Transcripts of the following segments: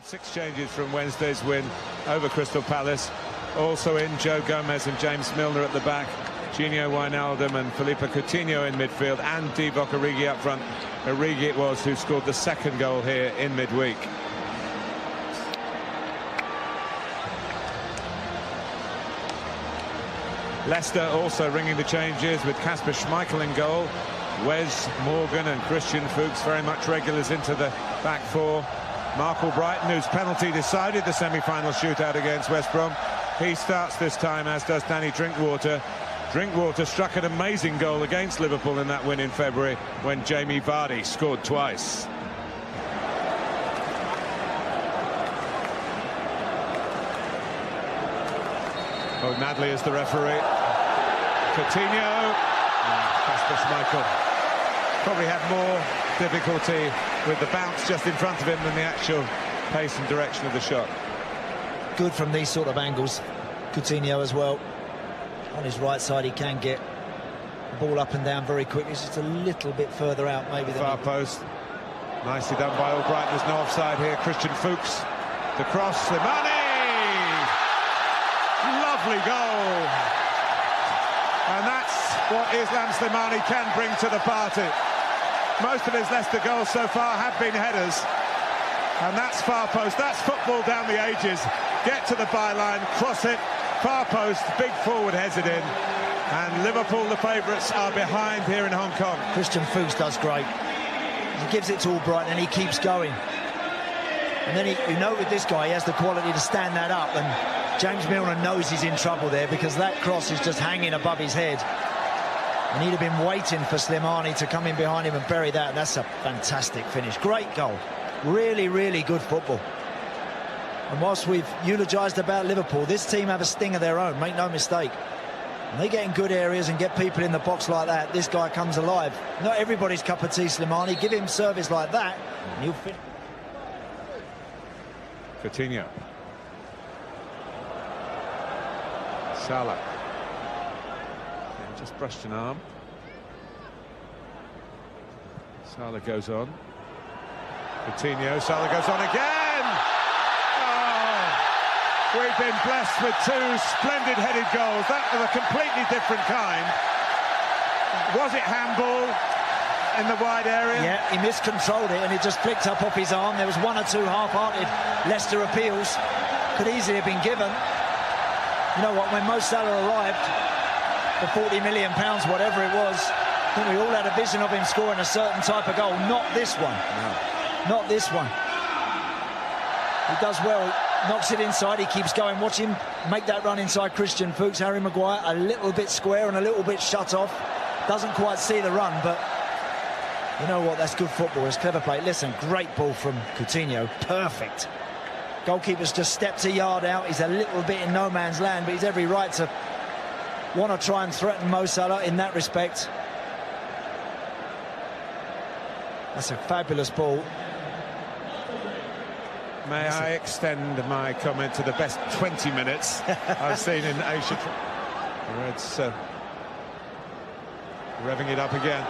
6 changes from Wednesday's win over Crystal Palace. Also in Joe Gomez and James Milner at the back, Gino Wijnaldum and Philippe Coutinho in midfield, and Divock Origi up front. Origi it was who scored the second goal here in midweek. Leicester also ringing the changes with Kasper Schmeichel in goal. Wes Morgan and Christian Fuchs very much regulars into the back four. Mark Albrighton, whose penalty decided the semi-final shootout against West Brom, he starts this time, as does Danny Drinkwater. Drinkwater struck an amazing goal against Liverpool in that win in February when Jamie Vardy scored twice. O'Madley is the referee. Coutinho. Kasper Schmeichel probably had more difficulty with the bounce just in front of him than the actual pace and direction of the shot. Good from these sort of angles. Coutinho as well. On his right side, he can get the ball up and down very quickly. It's just a little bit further out, maybe. Far post. Nicely done by Albrighton. There's no offside here. Christian Fuchs. The cross. Slimani! Lovely goal. And that's what Islam Slimani can bring to the party. Most of his Leicester goals so far have been headers. And that's far post. That's football down the ages. Get to the byline, cross it, far post, big forward heads it in. And Liverpool, the favourites, are behind here in Hong Kong. Christian Fuchs does great. He gives it to Albrighton and he keeps going. And then you know with this guy, he has the quality to stand that up. And James Milner knows he's in trouble there because that cross is just hanging above his head. And he'd have been waiting for Slimani to come in behind him and bury that. And that's a fantastic finish. Great goal. Really, really good football. And whilst we've eulogised about Liverpool, this team have a sting of their own, make no mistake. And they get in good areas and get people in the box like that. This guy comes alive. Not everybody's cup of tea, Slimani. Give him service like that, and he'll finish. Coutinho. Salah. Yeah, just brushed an arm. Salah goes on. Coutinho. Salah goes on again. We've been blessed with 2 splendid headed goals. That was a completely different kind. Was it handball in the wide area? Yeah, he miscontrolled it and it just flicked up off his arm. There was 1 or 2 half-hearted Leicester appeals. Could easily have been given. You know what, when Mo Salah arrived for £40 million, whatever it was, I think we all had a vision of him scoring a certain type of goal. Not this one. No. Not this one. He does well. Knocks it inside, he keeps going. Watch him make that run inside Christian Fuchs. Harry Maguire a little bit square and a little bit shut off. Doesn't quite see the run, but you know what, that's good football. It's clever play. Listen, great ball from Coutinho. Perfect. Goalkeeper's just stepped a yard out. He's a little bit in no man's land, but he's every right to want to try and threaten Mo Salah in that respect. That's a fabulous ball. May I extend my comment to the best 20 minutes I've seen in Asia. The Reds revving it up again.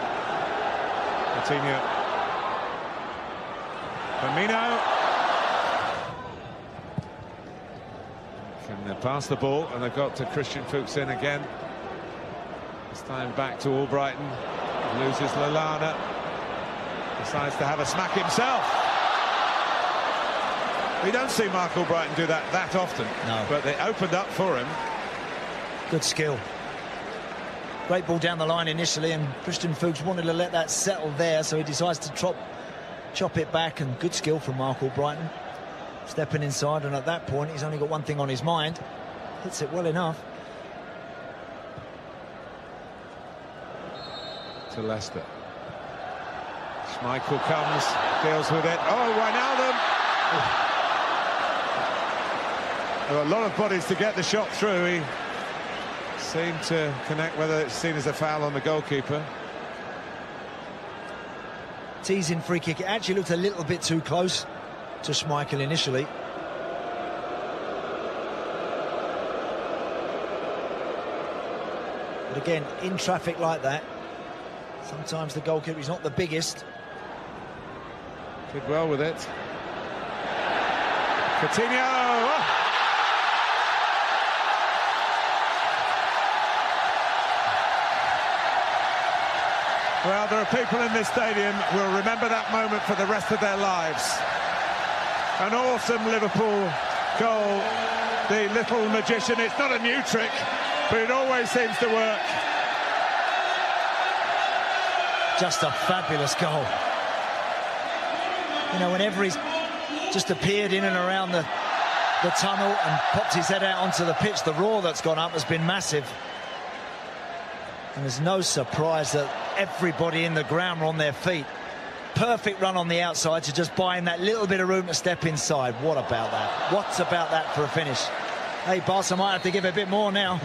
Coutinho. Firmino. Can pass the ball, and they've got to Christian Fuchs in again. This time back to Albrighton. Loses Lallana. Decides to have a smack himself. We don't see Mark Albrighton do that often, no. But they opened up for him. Good skill. Great ball down the line initially, and Christian Fuchs wanted to let that settle there, so he decides to chop it back, and good skill from Mark Albrighton. Stepping inside, and at that point, he's only got one thing on his mind. Hits it well enough. To Leicester. Schmeichel comes, deals with it. Oh, Wijnaldum! There were a lot of bodies to get the shot through. He seemed to connect, whether it's seen as a foul on the goalkeeper. Teasing free kick. It actually looked a little bit too close to Schmeichel initially. But again, in traffic like that, sometimes the goalkeeper is not the biggest. Did well with it. Coutinho! Oh. Well, there are people in this stadium who will remember that moment for the rest of their lives. An awesome Liverpool goal. The little magician, it's not a new trick, but it always seems to work. Just a fabulous goal. You know, whenever he's just appeared in and around the tunnel and popped his head out onto the pitch, the roar that's gone up has been massive. And there's no surprise that everybody in the ground were on their feet. Perfect run on the outside to just buy him that little bit of room to step inside. What about that? What's about that for a finish? Hey, Barca might have to give a bit more now.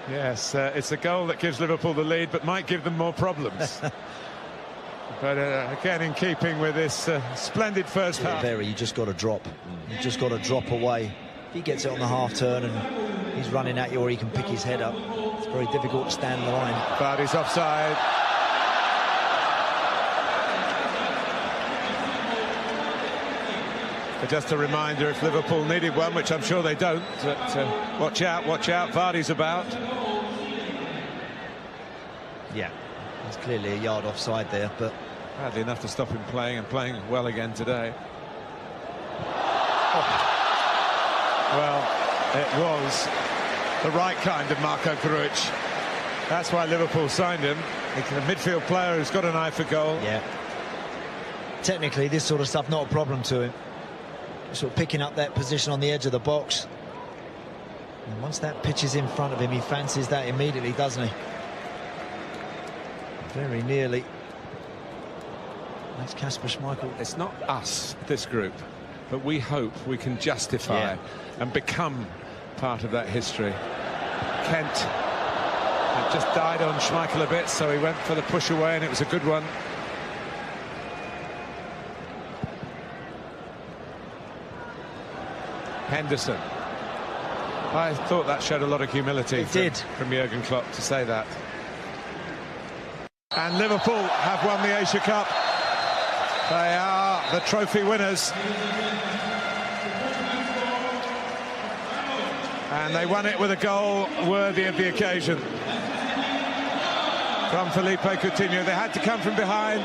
Yes, it's a goal that gives Liverpool the lead, but might give them more problems. But again, in keeping with this splendid first half. You just got to drop. You just got to drop away. If he gets it on the half turn and he's running at you, or he can pick his head up, it's very difficult to stand in the line. Vardy's offside. But just a reminder, if Liverpool needed one, which I'm sure they don't, that, watch out, Vardy's about. Yeah, there's clearly a yard offside there, but hardly enough to stop him playing, and playing well again today. Oh. Well, it was the right kind of Marco Grujic. That's why Liverpool signed him. He's a midfield player who's got an eye for goal. Yeah. Technically, this sort of stuff not a problem to him. Sort of picking up that position on the edge of the box. And once that pitch is in front of him, he fancies that immediately, doesn't he? Very nearly. That's Kasper Schmeichel. It's not us, this group, but we hope we can justify and become part of that history. Kent had just died on Schmeichel a bit, so he went for the push away, and it was a good one. Henderson. I thought that showed a lot of humility from Jurgen Klopp to say that. And Liverpool have won the Asia Cup. They are the trophy winners. And they won it with a goal worthy of the occasion. From Felipe Coutinho. They had to come from behind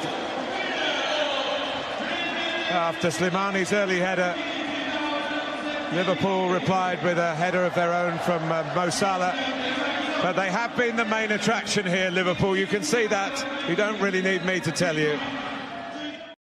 after Slimani's early header. Liverpool replied with a header of their own from Mo Salah. But they have been the main attraction here, Liverpool. You can see that. You don't really need me to tell you.